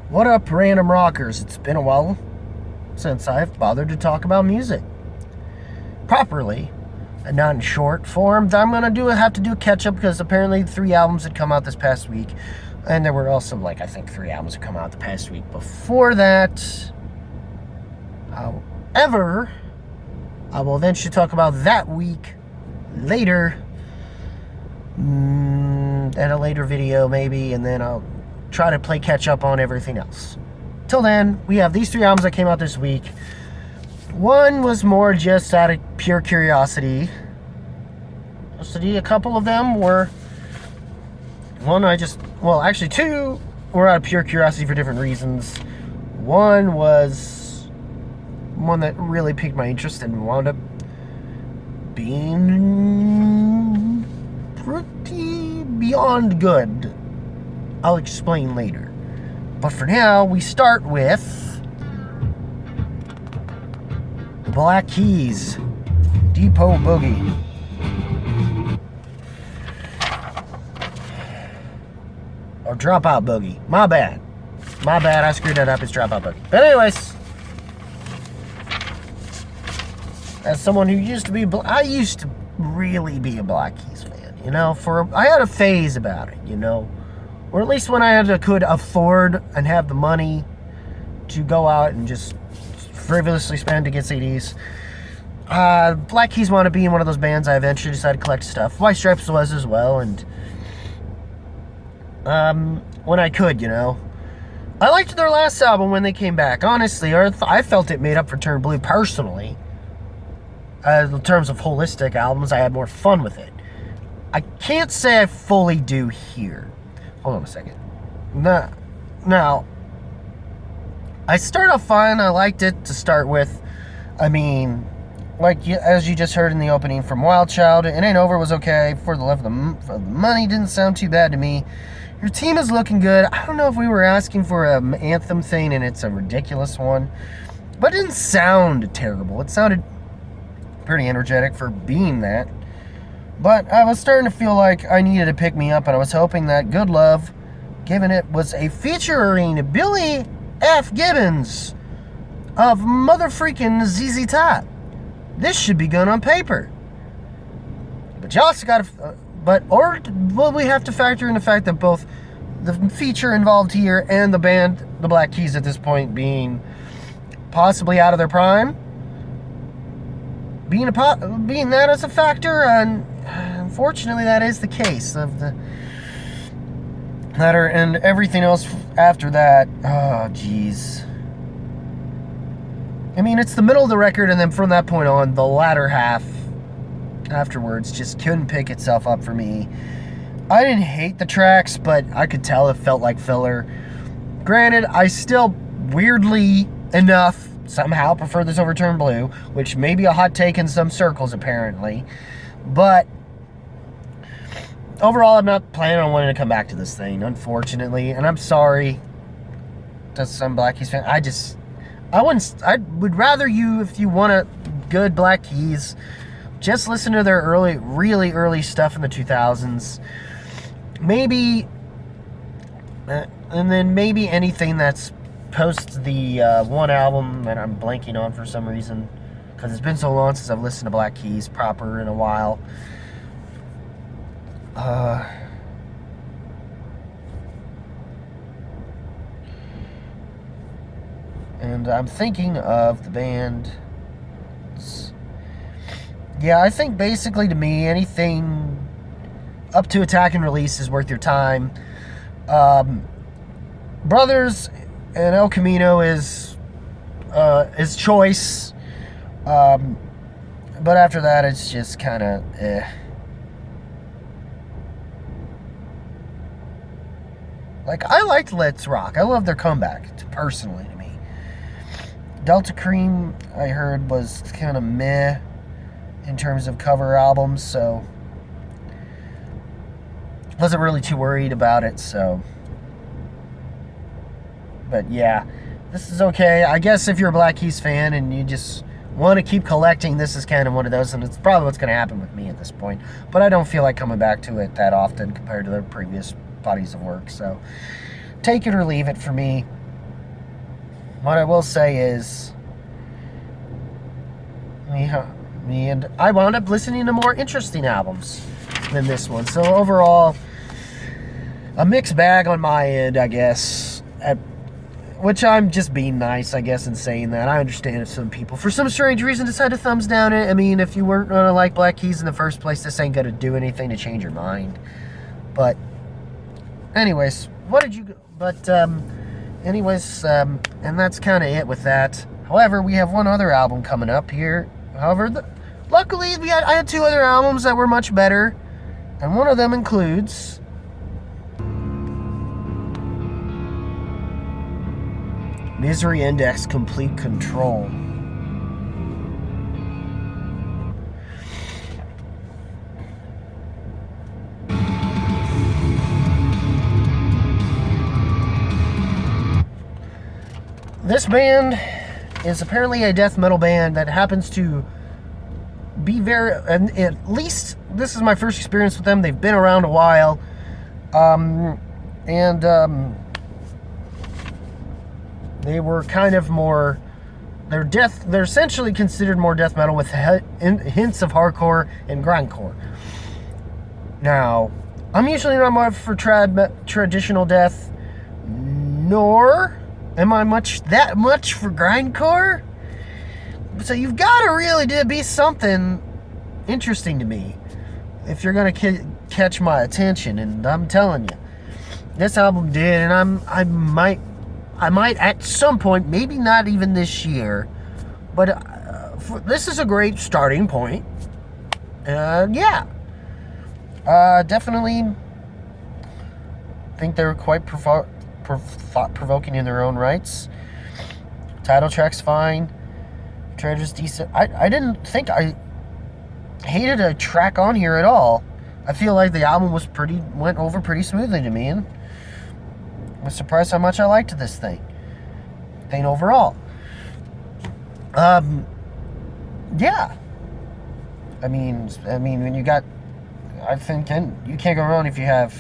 What up, random rockers? It's been a while since I've bothered to talk about music properly and not in short form. I'm gonna have to do a catch up because apparently 3 albums had come out this past week, and there were also I think 3 albums had come out the past week before that. However, I will eventually talk about that week later, in a later video maybe, and then I'll try to play catch up on everything else. Till then, we have these 3 albums that came out this week. One was more just out of pure curiosity. A couple of them were actually 2 were out of pure curiosity for different reasons. One was one that really piqued my interest and wound up being pretty beyond good. I'll explain later. But for now, we start with the Black Keys, Depot Boogie. Or Dropout Boogie. My bad, I screwed that up. It's Dropout Boogie. But anyways, as someone who used to be, I used to really be a Black Keys fan. I had a phase about it, or at least when I could afford and have the money to go out and just frivolously spend to get CDs. Black Keys wound up being one of those bands I eventually decided to collect stuff. White Stripes was as well, and when I could, I liked their last album when they came back. Honestly, I felt it made up for Turn Blue personally. In terms of holistic albums, I had more fun with it. I can't say I fully do here. Hold on a second. Now, I started off fine. I liked it to start with. As you just heard in the opening from Wild Child, It Ain't Over was okay. For the Love of the Money didn't sound too bad to me. Your Team is looking good. I don't know if we were asking for an anthem thing, and it's a ridiculous one. But it didn't sound terrible. It sounded pretty energetic for being that. But I was starting to feel like I needed to pick me up, and I was hoping that Good Love, given it was a featuring Billy F. Gibbons of mother freaking ZZ Top, this should be good on paper. But you also got to, will we have to factor in the fact that both the feature involved here and the band, the Black Keys at this point, being possibly out of their prime, being that as a factor, and unfortunately that is the case of the latter, and everything else after that. Oh geez, it's the middle of the record, and then from that point on, the latter half afterwards just couldn't pick itself up for me. I didn't hate the tracks, but I could tell it felt like filler. Granted, I still weirdly enough somehow prefer this over Turn Blue, which may be a hot take in some circles apparently, but overall I'm not planning on wanting to come back to this thing, unfortunately, and I'm sorry to some Black Keys fans. I would rather you, if you want a good Black Keys, just listen to their really early stuff in the 2000s, maybe, and then maybe anything that's post the one album that I'm blanking on for some reason, because it's been so long since I've listened to Black Keys proper in a while. And I'm thinking of the band. Yeah, I think basically to me, anything up to Attack and Release is worth your time. Brothers and El Camino is choice. But after that, it's just kind of I liked Let's Rock. I love their comeback, personally, to me. Delta Cream, I heard, was kind of meh in terms of cover albums, so wasn't really too worried about it, so. But yeah, this is okay. I guess if you're a Black Keys fan and you just want to keep collecting, this is kind of one of those, and it's probably what's going to happen with me at this point. But I don't feel like coming back to it that often compared to their previous bodies of work, so take it or leave it for me. what I will say is, me and I wound up listening to more interesting albums than this one. So overall, a mixed bag on my end, I guess. Which I'm just being nice, I guess, in saying that. I understand if some people, for some strange reason, decide to thumbs down it. I mean, if you weren't going to like Black Keys in the first place, this ain't going to do anything to change your mind. But, anyways, and that's kind of it with that. However, we have one other album coming up here. However, luckily, I had two other albums that were much better. And one of them includes Misery Index Complete Control. This band is apparently a death metal band that happens to be and at least this is my first experience with them. They've been around a while. They were kind of more, they're essentially considered more death metal with hints of hardcore and grindcore. Now, I'm usually not much for traditional death, nor am I that much for grindcore. So you've got to really be something interesting to me if you're going to catch my attention, and I'm telling you, this album did, and I might at some point, maybe not even this year, but this is a great starting point. Definitely think they're quite thought-provoking in their own rights. Title track's fine. Treasure's decent. I didn't think I hated a track on here at all. I feel like the album went over pretty smoothly to me, and I was surprised how much I liked this thing overall. Yeah. I mean, when you got, I think you can't go wrong if you have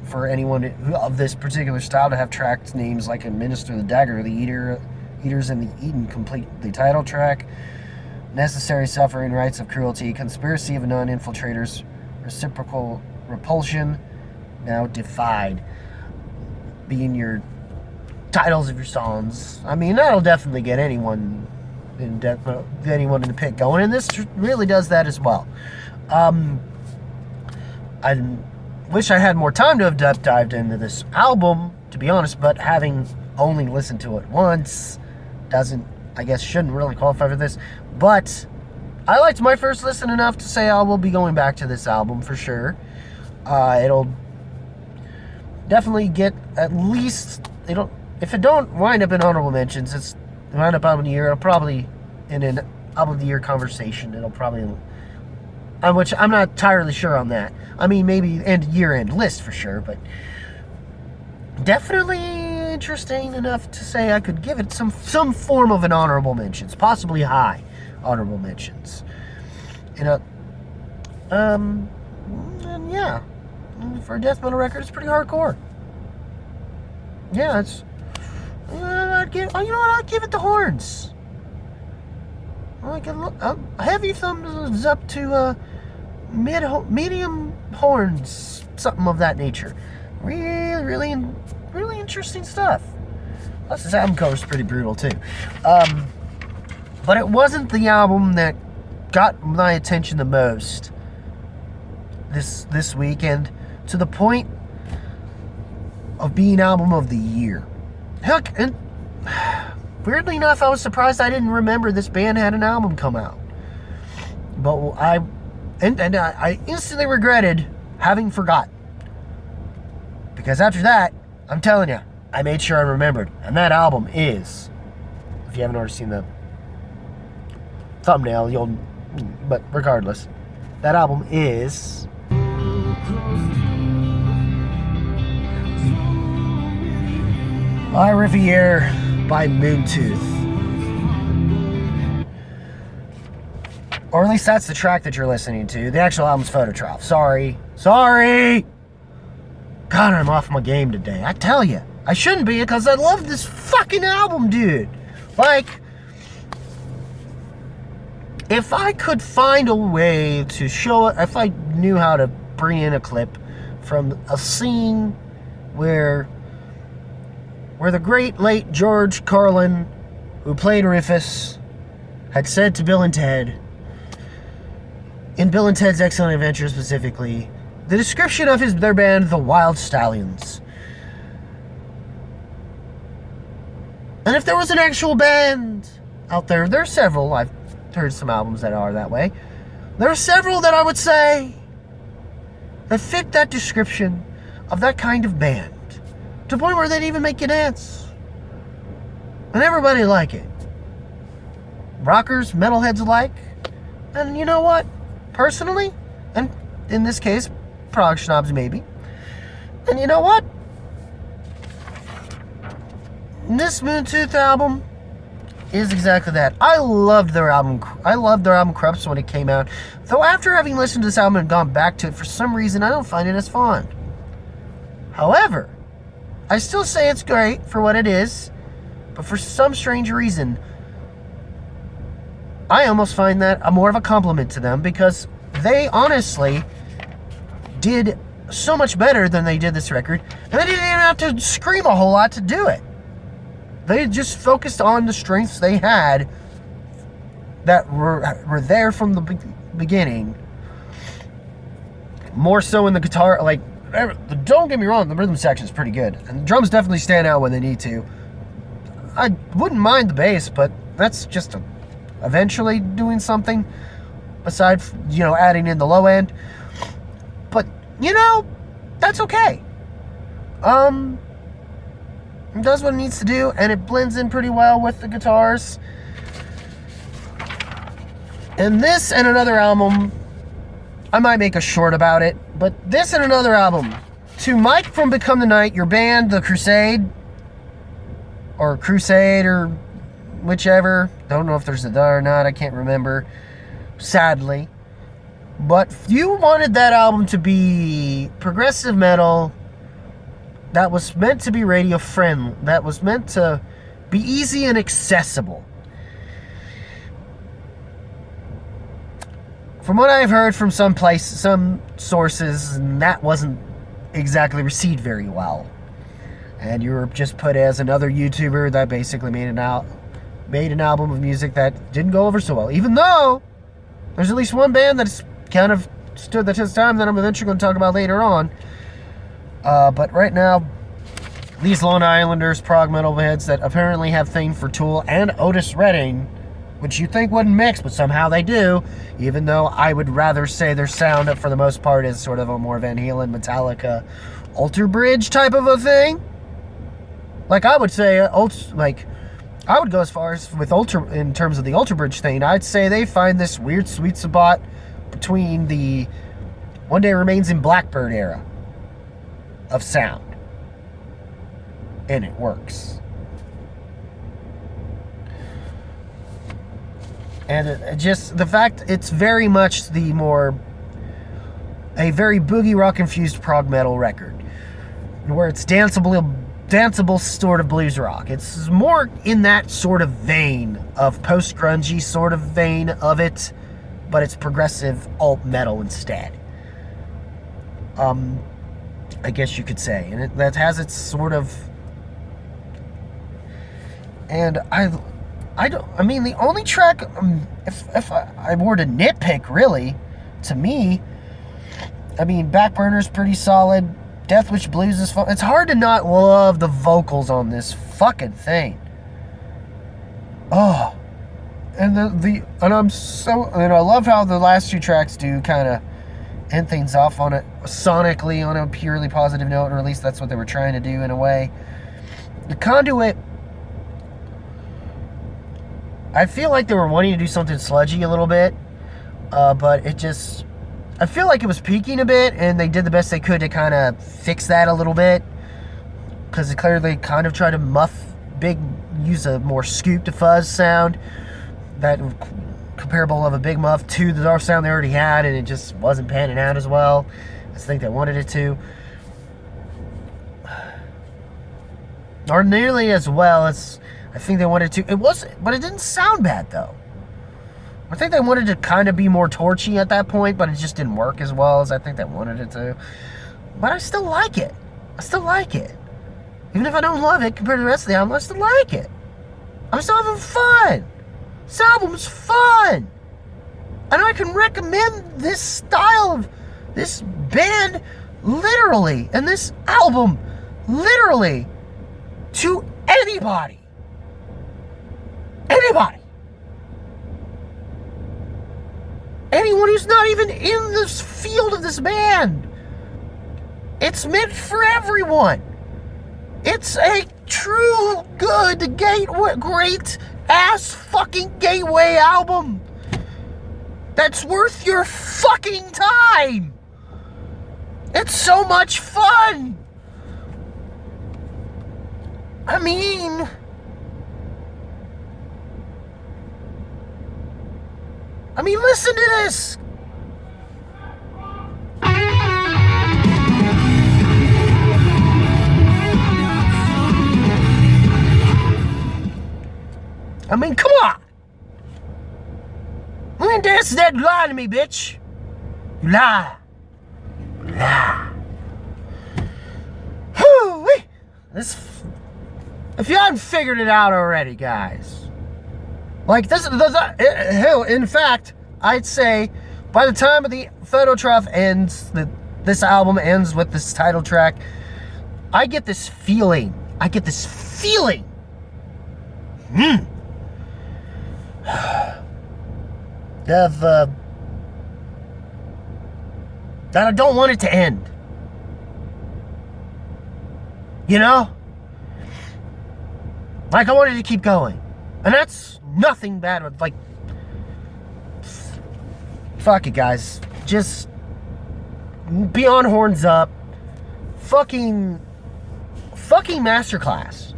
for anyone of this particular style to have track names like Administer the Dagger, the Eaters and the Eden complete the title track, Necessary Suffering, Rites of Cruelty, Conspiracy of Non-Infiltrators, Reciprocal Repulsion, Now Defied, being your titles of your songs. I mean, that'll definitely get anyone in the pit going, and this really does that as well. I wish I had more time to have dived into this album, to be honest, but having only listened to it once shouldn't really qualify for this. But I liked my first listen enough to say I will be going back to this album for sure. It'll definitely get at least, if it don't wind up in honorable mentions, it's wind up album of the year. It'll probably in an album of the year conversation. It'll probably, which I'm not entirely sure on that. I mean, maybe year-end list for sure, but definitely interesting enough to say I could give it some form of an honorable mentions, possibly high honorable mentions. And yeah, for a death metal record, it's pretty hardcore. Yeah, I'd give it the horns. Heavy thumbs up to medium horns, something of that nature. Really interesting stuff. Plus, this album cover is pretty brutal too. But it wasn't the album that got my attention the most this weekend, to the point of being album of the year. Heck, and weirdly enough, I was surprised I didn't remember this band had an album come out. But I instantly regretted having forgotten. Because after that, I'm telling you, I made sure I remembered. And that album is, if you haven't already seen the thumbnail, but regardless, that album is La Riviere by Moontooth. Or at least that's the track that you're listening to. The actual album's Phototroph. Sorry. God, I'm off my game today. I tell you. I shouldn't be, because I love this fucking album, dude. Like, if I could find a way to show it, if I knew how to bring in a clip from a scene where the great late George Carlin, who played Rufus, had said to Bill and Ted, in Bill and Ted's Excellent Adventure specifically, the description of their band, the Wild Stallions. And if there was an actual band out there, there's several, I've heard some albums that are that way, there are several that I would say that fit that description of that kind of band, to the point where they'd even make you dance. And everybody like it. Rockers, metalheads alike. And you know what? Personally, and in this case, prog snobs maybe. And you know what? This Moontooth album is exactly that. I loved their album Corrupts when it came out. Though after having listened to this album and gone back to it, for some reason I don't find it as fun. However, I still say it's great for what it is, but for some strange reason, I almost find that more of a compliment to them, because they honestly did so much better than they did this record, and they didn't even have to scream a whole lot to do it. They just focused on the strengths they had that were there from the beginning. More so in the guitar, like, don't get me wrong, the rhythm section is pretty good, and the drums definitely stand out when they need to. I wouldn't mind the bass, but that's just eventually doing something aside, adding in the low end. But that's okay. It does what it needs to do, and it blends in pretty well with the guitars. And this and another album, I might make a short about it, but this and another album, to Mike from Become the Night, your band, The Crusade, or Crusade, or whichever, don't know if there's a "the" or not, I can't remember, sadly. But if you wanted that album to be progressive metal, that was meant to be radio friendly, that was meant to be easy and accessible. From what I've heard from some sources, that wasn't exactly received very well. And you were just put as another YouTuber that basically made an album of music that didn't go over so well. Even though there's at least one band that's kind of stood the test of time that I'm eventually going to talk about later on. But right now, these Long Islanders, prog metal heads that apparently have thing for Tool and Otis Redding, which you think wouldn't mix, but somehow they do, even though I would rather say their sound, for the most part, is sort of a more Van Halen, Metallica, Alter Bridge type of a thing. Like, I would say, I would go as far as with in terms of the Alter Bridge thing, I'd say they find this weird sweet spot between the One Day Remains in Blackbird era of sound. And it works. And just the fact it's very much a very boogie rock infused prog metal record, where it's danceable sort of blues rock. It's more in that sort of vein of post grungy sort of vein of it, but it's progressive alt metal instead. I guess you could say, and that has its sort of. And the only track, if I were to nitpick, really, to me, Backburner's pretty solid. Deathwish Blues is fun. It's hard to not love the vocals on this fucking thing. Oh, and I love how the last two tracks do kind of end things off on it sonically on a purely positive note, or at least that's what they were trying to do in a way. The Conduit, I feel like they were wanting to do something sludgy a little bit, but I feel like it was peaking a bit, and they did the best they could to kind of fix that a little bit, because they clearly kind of tried to use a more scoop to fuzz sound, that comparable of a big muff to the sound they already had, and it just wasn't panning out as well as I think they wanted it to. or nearly as well as I think they wanted to. It was, but it didn't sound bad though. I think they wanted to kind of be more torchy at that point, but it just didn't work as well as I think they wanted it to. But I still like it. I still like it. Even if I don't love it compared to the rest of the album, I still like it. I'm still having fun. This album's fun. And I can recommend this style of this band literally, and this album literally, to anybody. Anybody. Anyone who's not even in this field of this band. It's meant for everyone. It's a true good great ass fucking gateway album that's worth your fucking time. It's so much fun. I mean, listen to this. I mean, come on. You ain't dancing that lie to me, bitch. You lie. You lie. Whew-wee. If you haven't figured it out already, guys. Like, hell, in fact, I'd say by the time the Phototroph ends, this album ends with this title track, I get this feeling. That I don't want it to end. You know? Like, I wanted to keep going. And that's nothing bad with, like, fuck it, guys. Just Beyond Horns Up. Fucking Masterclass.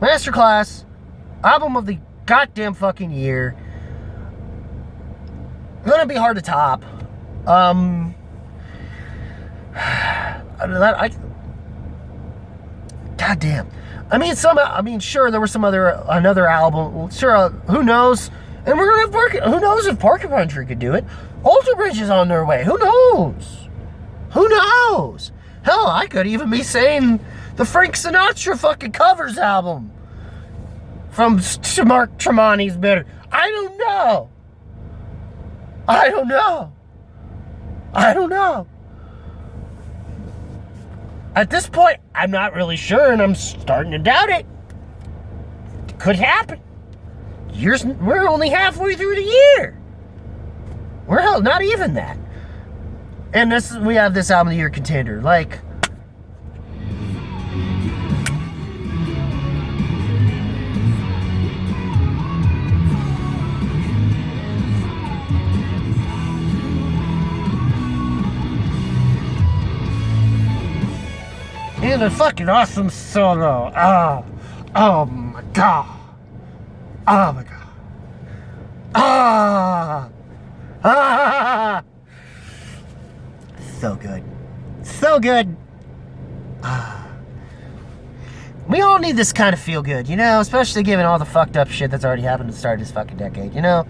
Masterclass. Album of the goddamn fucking year. Gonna be hard to top. Goddamn. Sure, there was another album. Sure, who knows? And we're gonna have who knows if Porcupine could do it? Alter Bridge is on their way. Who knows? Who knows? Hell, I could even be saying the Frank Sinatra fucking covers album from Mark Tremonti's better. I don't know. At this point, I'm not really sure, and I'm starting to doubt it. It could happen. We're only halfway through the year. We're not even that. And we have this album of the year contender. Like, and a fucking awesome solo. Oh my god. Oh my god. So good. So good. We all need this kind of feel good, you know, especially given all the fucked up shit that's already happened at the start of this fucking decade, you know?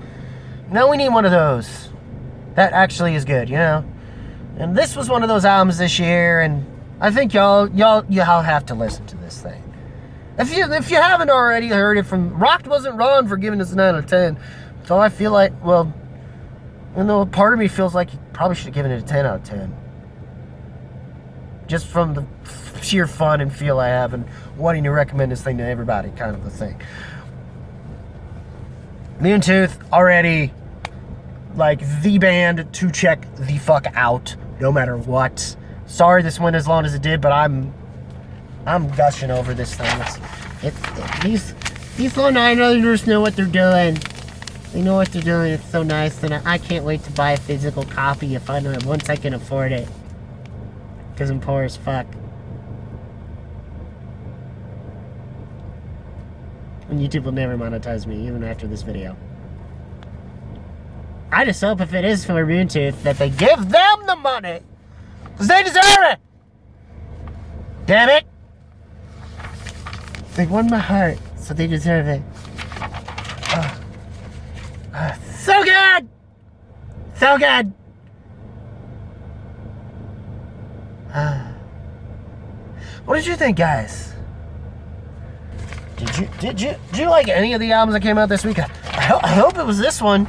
We need one of those. That actually is good, you know? And this was one of those albums this year, and I think y'all have to listen to this thing. If you haven't already heard it from Rocked Wasn't Wrong for giving us a 9 out of 10. So I feel like, well, you know, part of me feels like you probably should have given it a 10 out of 10. Just from the sheer fun and feel I have and wanting to recommend this thing to everybody, kind of a thing. Moontooth, already, like, the band to check the fuck out, no matter what. Sorry this went as long as it did, but I'm gushing over this thing. These little 9-unders know what they're doing. They know what they're doing. It's so nice, and I can't wait to buy a physical copy once I can afford it. Because I'm poor as fuck. And YouTube will never monetize me, even after this video. I just hope if it is for Moontooth that they give them the money. Because they deserve it! Damn it! They won my heart, so they deserve it. So good! So good! What did you think, guys? Did you like any of the albums that came out this week? I hope it was this one.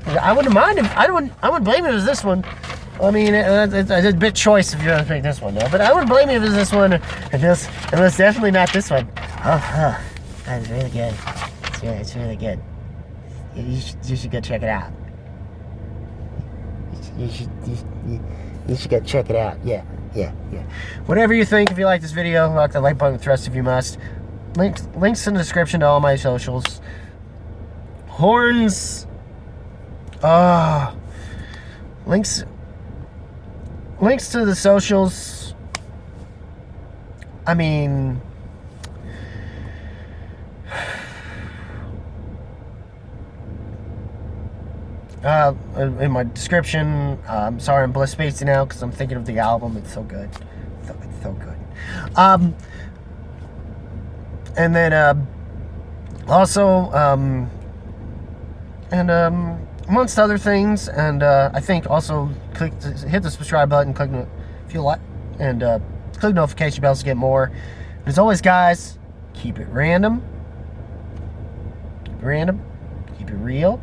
I wouldn't mind if I wouldn't blame it if it was this one. I mean, it's a bit choice if you're gonna pick this one, though. But I wouldn't blame you if it was this one. It was definitely not this one. That is really good. It's really good. You should go check it out. You should go check it out. Yeah. Whatever you think, if you like this video, like the like button with thrust if you must. Links in the description to all my socials. Horns. Links to the socials. I mean, in my description. I'm sorry I'm spacing out because I'm thinking of the album. It's so good. It's so good. And then also amongst other things, and I think also hit the subscribe button, if you like, and click notification bells to get more. And as always, guys, keep it random, keep it real,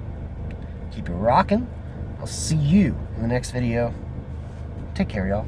keep it rocking. I'll see you in the next video. Take care, y'all.